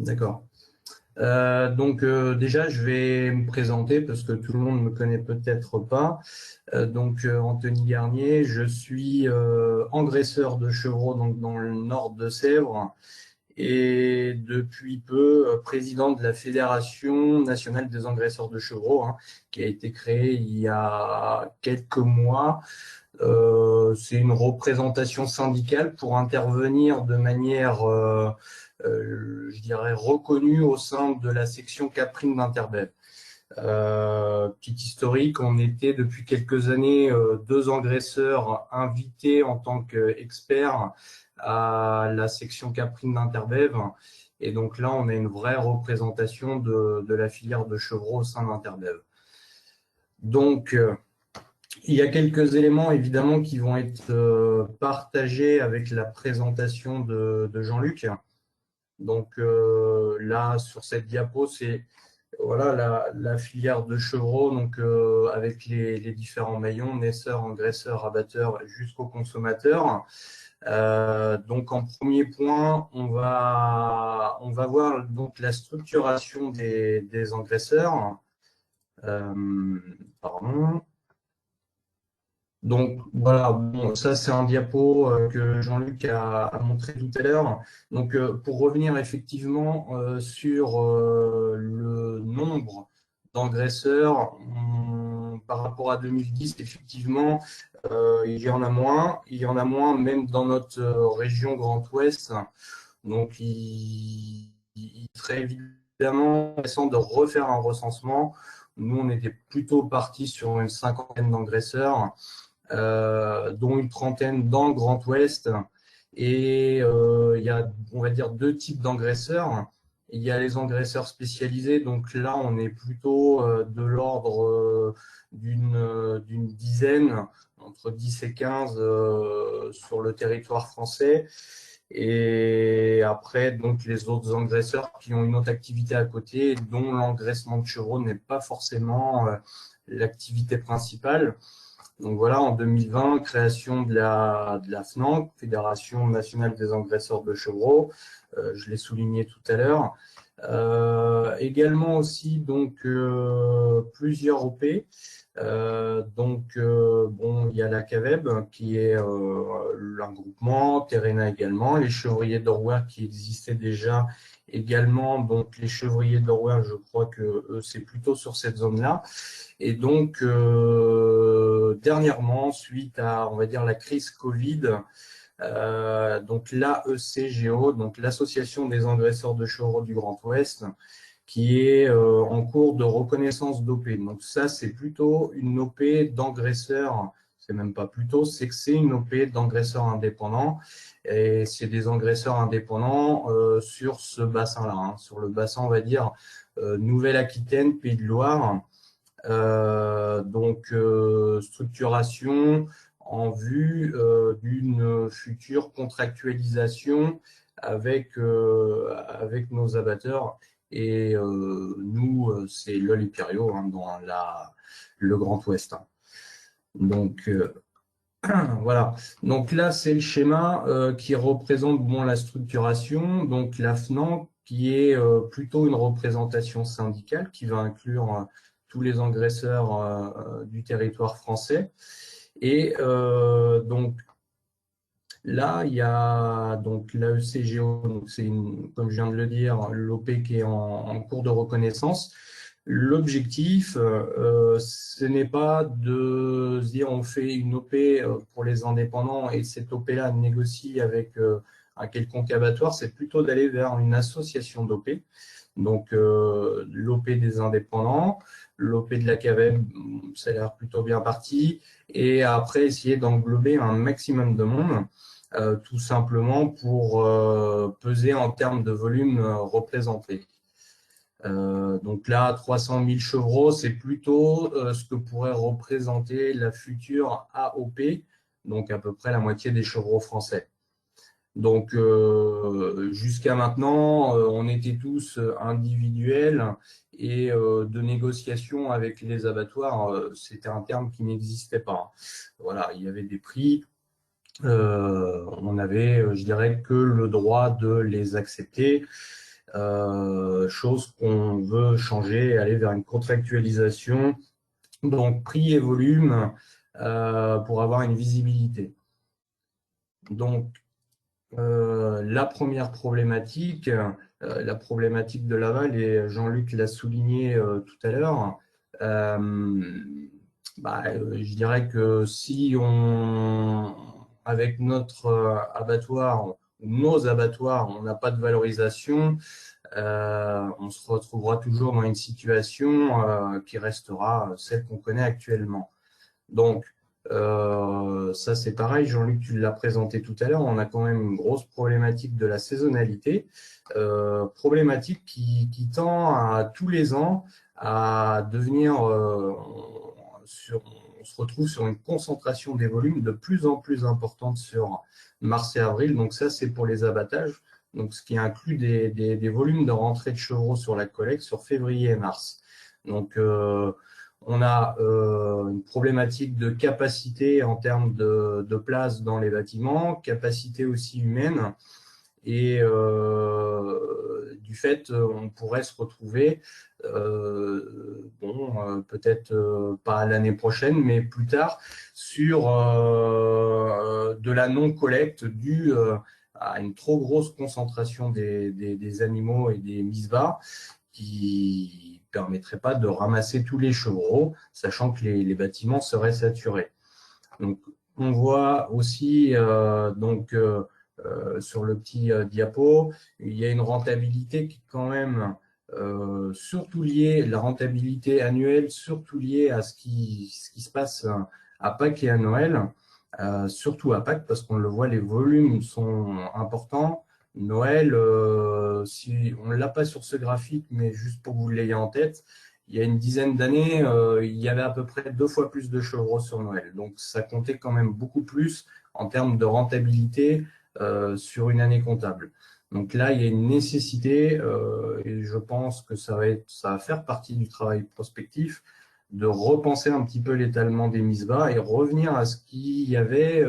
D'accord. Déjà, je vais me présenter parce que tout le monde ne me connaît peut-être pas. Anthony Garnier, je suis engraisseur de chevreaux donc, dans le nord de Sèvres et depuis peu président de la Fédération nationale des engraisseurs de chevreaux, hein, qui a été créée il y a quelques mois. C'est une représentation syndicale pour intervenir de manière, je dirais, reconnue au sein de la section Caprine d'Interbev. Petit historique, on était depuis quelques années deux engraisseurs invités en tant qu'experts à la section Caprine d'Interbev. Et donc là, on a une vraie représentation de la filière de chevreaux au sein d'Interbev. Donc, il y a quelques éléments évidemment qui vont être partagés avec la présentation de Jean-Luc. Donc là, sur cette diapo, c'est voilà la filière de chevreaux, donc avec les différents maillons, naisseurs, engraisseurs, abatteurs jusqu'au consommateur. Donc en premier point, on va voir donc la structuration des engraisseurs. Pardon. Donc voilà, bon, ça c'est un diapo que Jean-Luc a montré tout à l'heure. Donc pour revenir effectivement sur le nombre d'engraisseurs par rapport à 2010, effectivement, il y en a moins. Il y en a moins même dans notre région Grand Ouest. Donc il serait évidemment intéressant de refaire un recensement. Nous, on était plutôt parti sur une cinquantaine d'engraisseurs. Dont une trentaine dans le Grand Ouest. Et il y a, on va dire, deux types d'engraisseurs. Il y a les engraisseurs spécialisés. Donc là, on est plutôt de l'ordre d'une dizaine, entre 10 et 15 sur le territoire français. Et après, donc, les autres engraisseurs qui ont une autre activité à côté, dont l'engraissement de chevreaux n'est pas forcément l'activité principale. Donc voilà, en 2020, création de la FNANC, Fédération nationale des engraisseurs de chevreaux, je l'ai souligné tout à l'heure. Également aussi donc plusieurs OP. Bon, il y a la CAVEB qui est un groupement, Terrena également, les chevriers d'Orwell qui existaient déjà également. Donc les chevriers d'Orwell, je crois que c'est plutôt sur cette zone-là. Et donc, dernièrement, suite à, on va dire, la crise Covid, donc l'AECGO, donc l'Association des engraisseurs de chevreaux du Grand Ouest, qui est en cours de reconnaissance d'OP. Donc ça, c'est plutôt une OP d'engraisseurs, c'est même pas plutôt, c'est que c'est une OP d'engraisseurs indépendants. Et c'est des engraisseurs indépendants sur ce bassin-là, hein, sur le bassin, on va dire, Nouvelle-Aquitaine, Pays de Loire. Structuration en vue d'une future contractualisation avec nos abatteurs. Et nous, c'est LOL et Pirio, hein, dans le Grand Ouest. Donc, voilà. Donc là, c'est le schéma qui représente bon, la structuration. Donc la FNANC, qui est plutôt une représentation syndicale qui va inclure tous les engraisseurs du territoire français. Et donc là, il y a donc l'AECGO, donc c'est comme je viens de le dire, l'OP qui est en cours de reconnaissance. L'objectif, ce n'est pas de se dire on fait une OP pour les indépendants et cette OP-là négocie avec un quelconque abattoir, c'est plutôt d'aller vers une association d'OP. Donc l'OP des indépendants, l'OP de la CAVEB, ça a l'air plutôt bien parti, et après essayer d'englober un maximum de monde, tout simplement pour peser en termes de volume représenté. Donc là, 300 000 chevreaux, c'est plutôt ce que pourrait représenter la future AOP, donc à peu près la moitié des chevreaux français. Donc jusqu'à maintenant, on était tous individuels et de négociation avec les abattoirs, c'était un terme qui n'existait pas. Voilà, il y avait des prix, on avait, je dirais, que le droit de les accepter. chose qu'on veut changer, aller vers une contractualisation, donc prix et volume, pour avoir une visibilité. Donc, la première problématique, la problématique de l'aval, et Jean-Luc l'a souligné tout à l'heure, je dirais que si avec notre abattoir, ou nos abattoirs, on n'a pas de valorisation, on se retrouvera toujours dans une situation qui restera celle qu'on connaît actuellement. Donc, ça c'est pareil, Jean-Luc, tu l'as présenté tout à l'heure, on a quand même une grosse problématique de la saisonnalité, problématique qui tend à tous les ans à devenir, on se retrouve sur une concentration des volumes de plus en plus importante sur mars et avril, donc ça c'est pour les abattages, donc ce qui inclut des volumes de rentrée de chevreaux sur la collecte sur février et mars. Donc, on a une problématique de capacité en termes de place dans les bâtiments, capacité aussi humaine, et du fait, on pourrait se retrouver, peut-être pas l'année prochaine, mais plus tard, sur de la non-collecte due à une trop grosse concentration des animaux et des mises-bas, qui ne permettrait pas de ramasser tous les chevreaux, sachant que les bâtiments seraient saturés. Donc, on voit aussi sur le petit diapo, il y a une rentabilité qui est quand même surtout liée, la rentabilité annuelle, surtout liée à ce qui se passe à Pâques et à Noël, surtout à Pâques, parce qu'on le voit, les volumes sont importants. Noël, si on ne l'a pas sur ce graphique, mais juste pour que vous l'ayez en tête, il y a une dizaine d'années, il y avait à peu près 2 fois plus de chevreaux sur Noël. Donc, ça comptait quand même beaucoup plus en termes de rentabilité sur une année comptable. Donc là, il y a une nécessité, et je pense que ça va faire partie du travail prospectif, de repenser un petit peu l'étalement des mises bas et revenir à ce qu'il y avait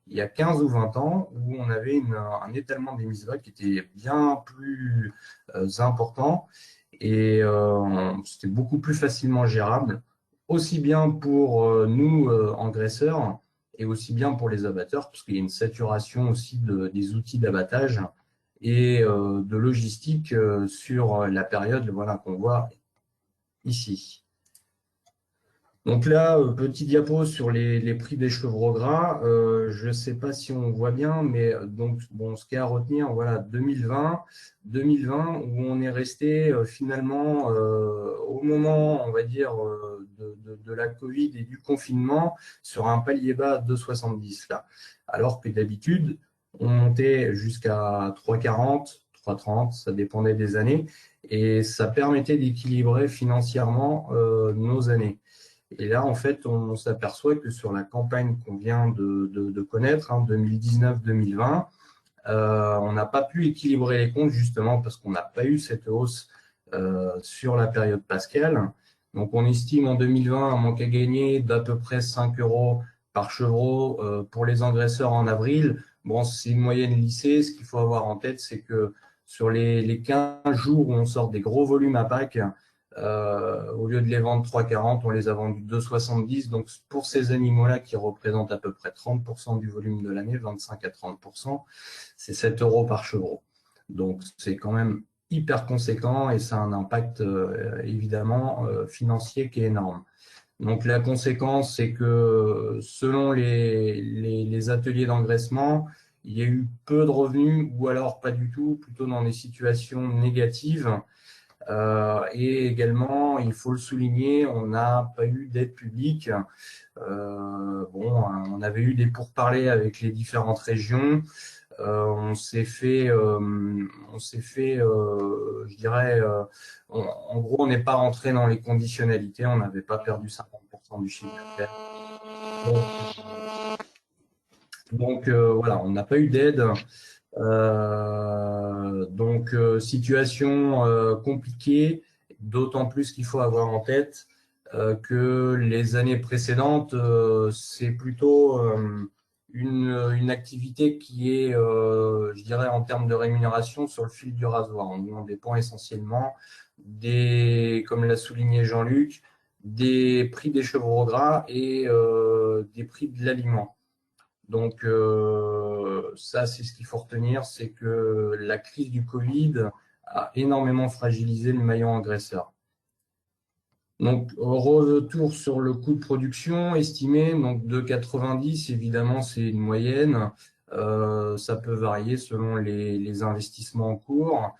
il y a 15 ou 20 ans, où on avait un étalement des mises bas qui était bien plus important, et c'était beaucoup plus facilement gérable, aussi bien pour nous, engraisseurs, et aussi bien pour les abatteurs, parce qu'il y a une saturation aussi des outils d'abattage et de logistique sur la période, voilà, qu'on voit ici. Donc là, petit diapo sur les prix des chevreaux gras. Je ne sais pas si on voit bien, mais donc, bon, ce qu'il y a à retenir, voilà, 2020, où on est resté finalement au moment, on va dire, de la Covid et du confinement, sur un palier bas de 2,70 là. Alors que d'habitude, on montait jusqu'à 3,40, 3,30, ça dépendait des années, et ça permettait d'équilibrer financièrement nos années. Et là, en fait, on s'aperçoit que sur la campagne qu'on vient de connaître, 2019-2020, on n'a pas pu équilibrer les comptes justement parce qu'on n'a pas eu cette hausse sur la période pascale. Donc, on estime en 2020 un manque à gagner d'à peu près 5 € par chevreau pour les engraisseurs en avril. Bon, c'est une moyenne lissée. Ce qu'il faut avoir en tête, c'est que sur les 15 jours où on sort des gros volumes à Pâques, au lieu de les vendre 3,40, on les a vendus 2,70. Donc, pour ces animaux-là qui représentent à peu près 30% du volume de l'année, 25 à 30%, c'est 7 € par chevreau. Donc, c'est quand même hyper conséquent et ça a un impact évidemment financier qui est énorme. Donc, la conséquence, c'est que selon les ateliers d'engraissement, il y a eu peu de revenus ou alors pas du tout, plutôt dans des situations négatives. Et également, il faut le souligner, on n'a pas eu d'aide publique. On avait eu des pourparlers avec les différentes régions. On s'est fait, je dirais, en gros, on n'est pas rentré dans les conditionnalités, on n'avait pas perdu 50% du chiffre d'affaires. Donc voilà, on n'a pas eu d'aide. Situation compliquée, d'autant plus qu'il faut avoir en tête que les années précédentes, c'est plutôt une activité qui est, je dirais, en termes de rémunération sur le fil du rasoir. On dépend essentiellement comme l'a souligné Jean-Luc, des prix des chevreaux gras et des prix de l'aliment. Donc ça, c'est ce qu'il faut retenir, c'est que la crise du Covid a énormément fragilisé le maillon engraisseur. Donc, retour sur le coût de production estimé, donc de 90, évidemment, c'est une moyenne. Ça peut varier selon les investissements en cours,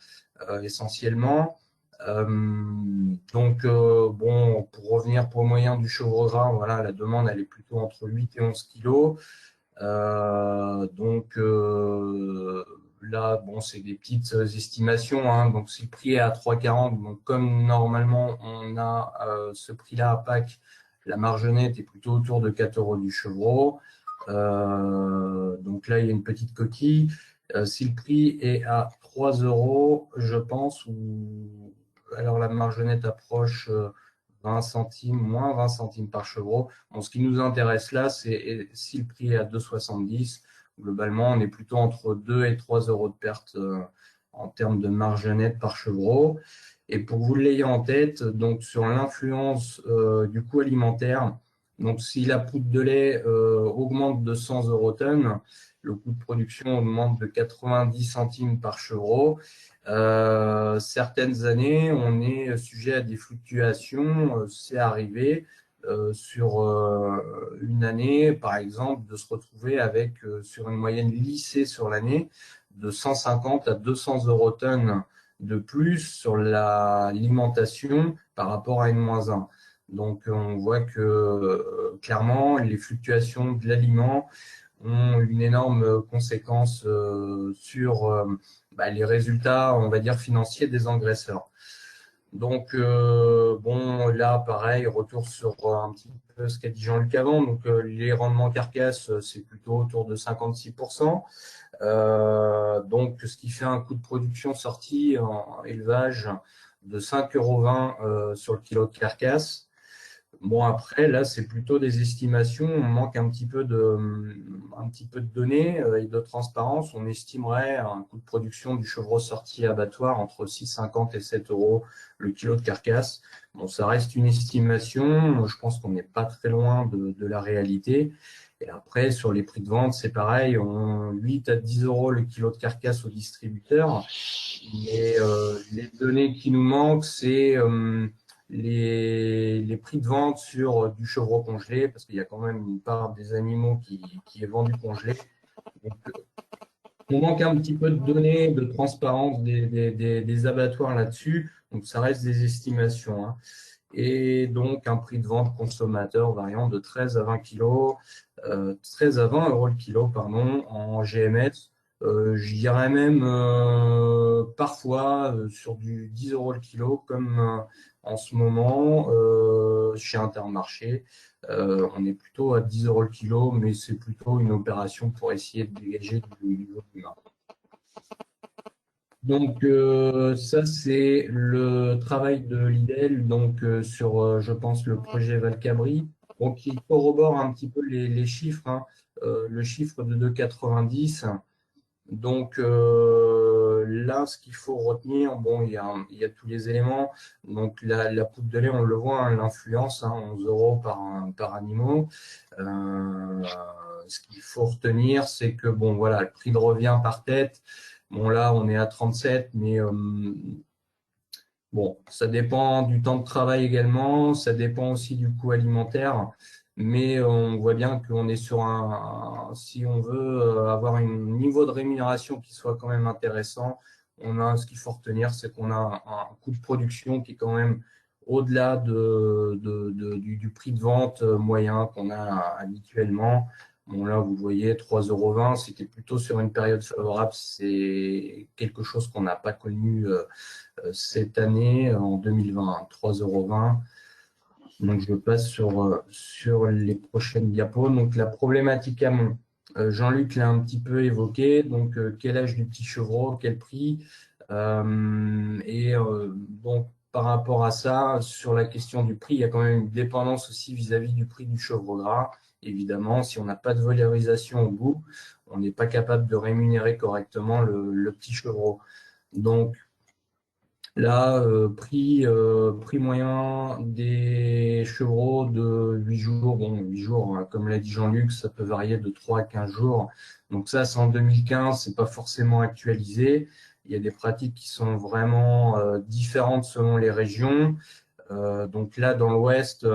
essentiellement. Bon, pour revenir pour le moyen du chevreau gras, voilà, la demande, elle est plutôt entre 8 et 11 kilos. Là, bon, c'est des petites estimations, hein. Donc, si le prix est à 3,40, donc comme normalement on a ce prix-là à Pâques, la marge nette est plutôt autour de 4 euros du chevreau. Donc là, il y a une petite coquille. Si le prix est à 3 euros, je pense, ou alors la marge nette approche 20 centimes, moins 20 centimes par chevreau. Bon, ce qui nous intéresse là, c'est si le prix est à 2,70, globalement, on est plutôt entre 2 et 3 euros de perte en termes de marge nette par chevreau. Et pour que vous l'ayez en tête, donc sur l'influence du coût alimentaire, donc si la poudre de lait augmente de 100 euros tonnes, le coût de production augmente de 90 centimes par chevreau. Certaines années, on est sujet à des fluctuations. C'est arrivé sur une année, par exemple, de se retrouver avec, sur une moyenne lissée sur l'année, de 150 à 200 euros tonnes de plus sur l'alimentation par rapport à N-1. Donc, on voit que clairement, les fluctuations de l'aliment ont une énorme conséquence sur les résultats, on va dire, financiers des engraisseurs. Donc, bon, là, pareil, retour sur un petit peu ce qu'a dit Jean-Luc avant. Donc, les rendements carcasses, c'est plutôt autour de 56%. Donc, ce qui fait un coût de production sorti en élevage de 5,20 € sur le kilo de carcasse. Bon, après, là, c'est plutôt des estimations. On manque un petit peu de données et de transparence. On estimerait un coût de production du chevreau sorti abattoir entre 6,50 et 7 euros le kilo de carcasse. Bon, ça reste une estimation. Je pense qu'on n'est pas très loin de la réalité. Et après, sur les prix de vente, c'est pareil. 8 à 10 euros le kilo de carcasse au distributeur. Mais les données qui nous manquent, c'est les prix de vente sur du chevreau congelé, parce qu'il y a quand même une part des animaux qui est vendu congelé. Donc, on manque un petit peu de données, de transparence des abattoirs là-dessus. Donc, ça reste des estimations, hein. Et donc, un prix de vente consommateur variant de 13 à 20 kilos, 13 à 20 euros le kilo, pardon, en GMS. Je dirais même parfois sur du 10 euros le kilo, comme en ce moment chez Intermarché. On est plutôt à 10 euros le kilo, mais c'est plutôt une opération pour essayer de dégager du volume. Donc ça, c'est le travail de l'IDEL donc, sur, je pense, le projet Valcabri. Donc, il corrobore un petit peu les chiffres, hein. Le chiffre de 2,90. Donc là, ce qu'il faut retenir, bon, il y a tous les éléments. Donc la poudre de lait, on le voit, hein, l'influence, hein, 11 euros par animal. Ce qu'il faut retenir, c'est que bon, voilà, le prix de revient par tête. Bon, là, on est à 37, mais bon, ça dépend du temps de travail également, ça dépend aussi du coût alimentaire, mais on voit bien qu'on est sur si on veut avoir un niveau de rémunération qui soit quand même intéressant, ce qu'il faut retenir, c'est qu'on a un coût de production qui est quand même au-delà du prix de vente moyen qu'on a habituellement. Bon, là, vous voyez, 3,20 €, c'était plutôt sur une période favorable, c'est quelque chose qu'on n'a pas connu cette année, en 2020, 3,20 €. Donc, je passe sur les prochaines diapos. Donc, la problématique amont. Jean-Luc l'a un petit peu évoqué. Donc, quel âge du petit chevreau, quel prix. Donc, par rapport à ça, sur la question du prix, il y a quand même une dépendance aussi vis-à-vis du prix du chevreau gras. Évidemment, si on n'a pas de valorisation au bout, on n'est pas capable de rémunérer correctement le petit chevreau. Donc là, prix moyen des chevreaux de 8 jours. Bon, 8 jours, hein, comme l'a dit Jean-Luc, ça peut varier de 3 à 15 jours. Donc ça, c'est en 2015, c'est pas forcément actualisé. Il y a des pratiques qui sont vraiment différentes selon les régions. Donc là, dans l'Ouest,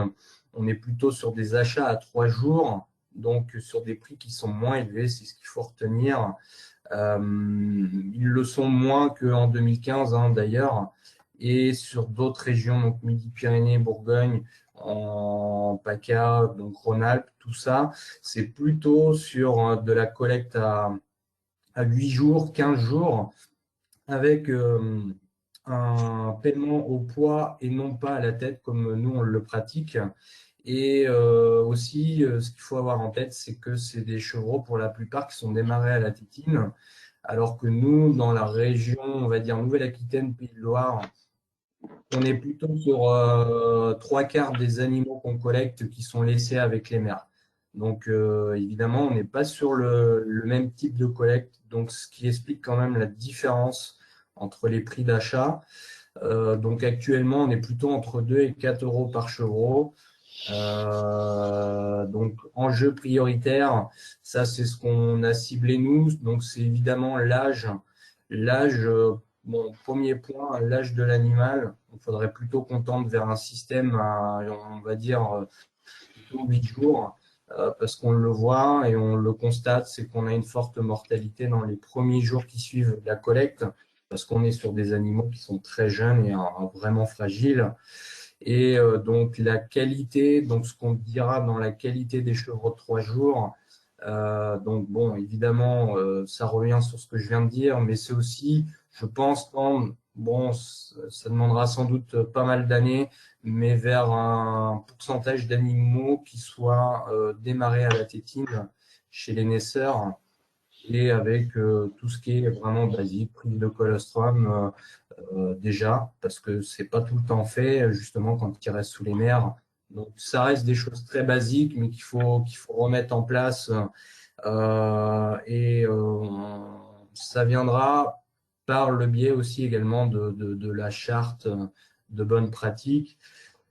on est plutôt sur des achats à 3 jours, donc sur des prix qui sont moins élevés, c'est ce qu'il faut retenir. Ils le sont moins qu'en 2015, hein, d'ailleurs, et sur d'autres régions, donc Midi-Pyrénées, Bourgogne, en PACA, donc Rhône-Alpes, tout ça, c'est plutôt sur de la collecte à 8 jours, 15 jours, avec un paiement au poids et non pas à la tête comme nous on le pratique. Et aussi, ce qu'il faut avoir en tête, c'est que c'est des chevreaux pour la plupart qui sont démarrés à la tétine, alors que nous, dans la région, on va dire Nouvelle-Aquitaine, Pays de Loire, on est plutôt sur 3/4 des animaux qu'on collecte qui sont laissés avec les mères. Donc, évidemment, on n'est pas sur le même type de collecte, donc ce qui explique quand même la différence entre les prix d'achat. Donc, actuellement, on est plutôt entre 2 et 4 euros par chevreau. Donc, enjeu prioritaire, ça c'est ce qu'on a ciblé nous. Donc, c'est évidemment l'âge. L'âge, bon, premier point, l'âge de l'animal. Il faudrait plutôt qu'on tende vers un système, on va dire, plutôt 8 jours, parce qu'on le voit et on le constate, c'est qu'on a une forte mortalité dans les premiers jours qui suivent la collecte, parce qu'on est sur des animaux qui sont très jeunes et vraiment fragiles. Et donc la qualité, donc ce qu'on dira dans la qualité des chevreaux de 3 jours, donc bon, évidemment, ça revient sur ce que je viens de dire, mais c'est aussi, je pense, quand, bon, ça demandera sans doute pas mal d'années, mais vers un pourcentage d'animaux qui soient démarrés à la tétine chez les naisseurs et avec tout ce qui est vraiment basique, prise de colostrum déjà, parce que c'est pas tout le temps fait, justement, quand il reste sous les mers. Donc, ça reste des choses très basiques, mais qu'il faut remettre en place. Et ça viendra par le biais aussi également de la charte de bonnes pratiques.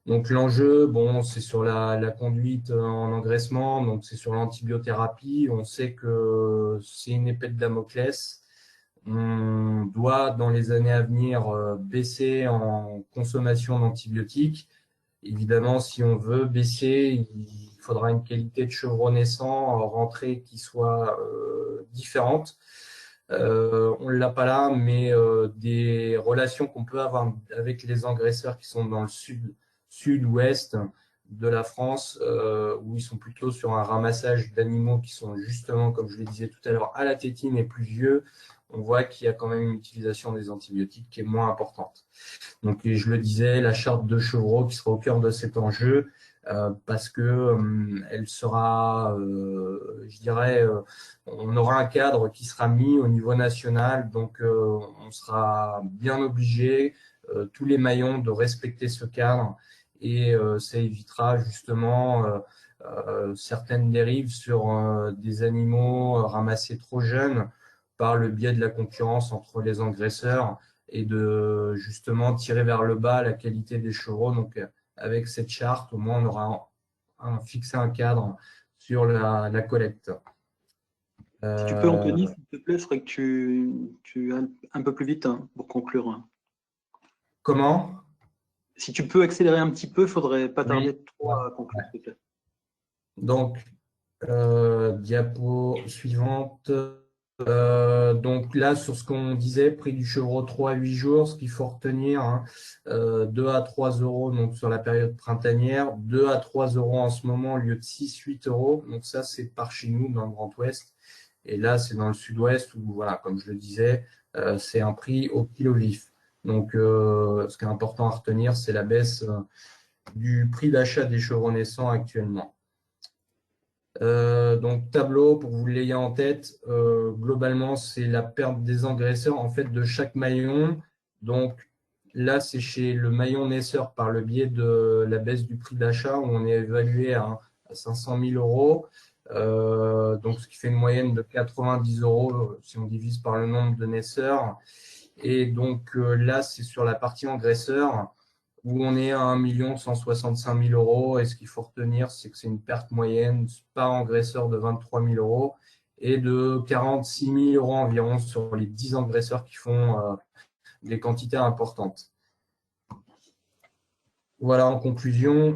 Donc l'enjeu, bon, c'est sur la conduite en engraissement, donc c'est sur l'antibiothérapie. On sait que c'est une épée de Damoclès. On doit, dans les années à venir, baisser en consommation d'antibiotiques. Évidemment, si on veut baisser, il faudra une qualité de chevreau naissant rentrée qui soit différente. On ne l'a pas là, mais des relations qu'on peut avoir avec les engraisseurs qui sont dans le sud-ouest de la France, où ils sont plutôt sur un ramassage d'animaux qui sont justement, comme je le disais tout à l'heure, à la tétine et plus vieux, on voit qu'il y a quand même une utilisation des antibiotiques qui est moins importante. Donc, et je le disais, la charte de Chevreau qui sera au cœur de cet enjeu, parce que elle sera, je dirais, on aura un cadre qui sera mis au niveau national, donc on sera bien obligé, tous les maillons, de respecter ce cadre, et ça évitera justement certaines dérives sur des animaux ramassés trop jeunes par le biais de la concurrence entre les engraisseurs et de justement tirer vers le bas la qualité des chevreaux. Donc, avec cette charte, au moins, on aura fixé un cadre sur la collecte. Si tu peux, Euh, Anthony, s'il te plaît, il faudrait que tu ailles un peu plus vite, hein, pour conclure, hein. Comment? Si tu peux accélérer un petit peu, il ne faudrait pas Oui. tarder trop à conclure, s'il te plaît. Donc, diapo suivante. Donc là, sur ce qu'on disait, prix du chevreau 3 à 8 jours, ce qu'il faut retenir, hein, 2 à 3 euros donc sur la période printanière, 2 à 3 euros en ce moment au lieu de 6-8 euros. Donc ça, c'est par chez nous dans le Grand Ouest. Et là, c'est dans le Sud-Ouest où, voilà, comme je le disais, c'est un prix au kilo vif. Donc, ce qui est important à retenir, c'est la baisse du prix d'achat des chevreaux naissants actuellement. Donc tableau, pour que vous l'ayez en tête, globalement, c'est la perte des engraisseurs en fait de chaque maillon. Donc là, c'est chez le maillon naisseur par le biais de la baisse du prix d'achat où on est évalué à à 500 000 euros. Donc, ce qui fait une moyenne de 90 euros si on divise par le nombre de naisseurs. Et donc là, c'est sur la partie engraisseur où on est à 1 165 000 euros. Et ce qu'il faut retenir, c'est que c'est une perte moyenne par engraisseur de 23 000 euros et de 46 000 euros environ sur les 10 engraisseurs qui font des quantités importantes. Voilà, en conclusion,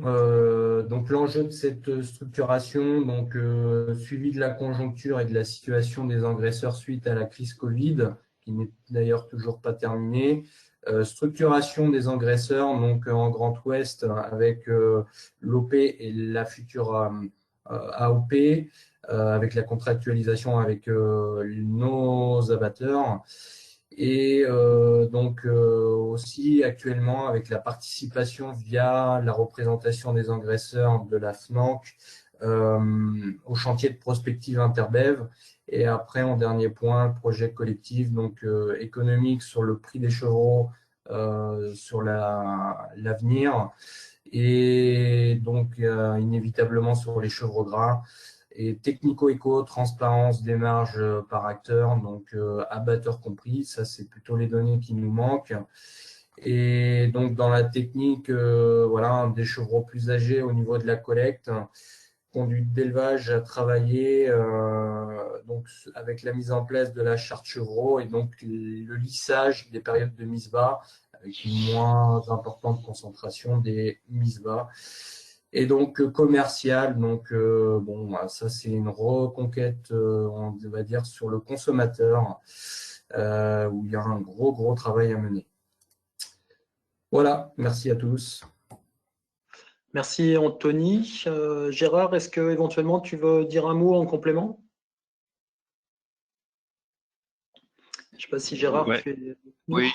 donc l'enjeu de cette structuration, donc suivi de la conjoncture et de la situation des engraisseurs suite à la crise Covid, qui n'est d'ailleurs toujours pas terminée, structuration des engraisseurs, donc en Grand Ouest avec l'OP et la future AOP, avec la contractualisation avec nos abatteurs. Et donc aussi actuellement avec la participation via la représentation des engraisseurs de la FNANC au chantier de prospective Interbev. Et après, en dernier point, le projet collectif donc économique sur le prix des chevreaux sur l'avenir et donc inévitablement sur les chevreaux gras. Et technico-éco, transparence des marges par acteur, donc abatteur compris, ça c'est plutôt les données qui nous manquent. Et donc dans la technique, voilà, des chevreaux plus âgés au niveau de la collecte, conduite d'élevage à travailler donc avec la mise en place de la charte chevreau et donc le lissage des périodes de mise bas avec une moins importante concentration des mises bas. Et donc commercial, donc bon, ça c'est une reconquête, on va dire, sur le consommateur, où il y a un gros travail à mener. Voilà, merci à tous. Merci Anthony. Gérard, est-ce que éventuellement tu veux dire un mot en complément? Je ne sais pas si Gérard, ouais. tu es... Oui,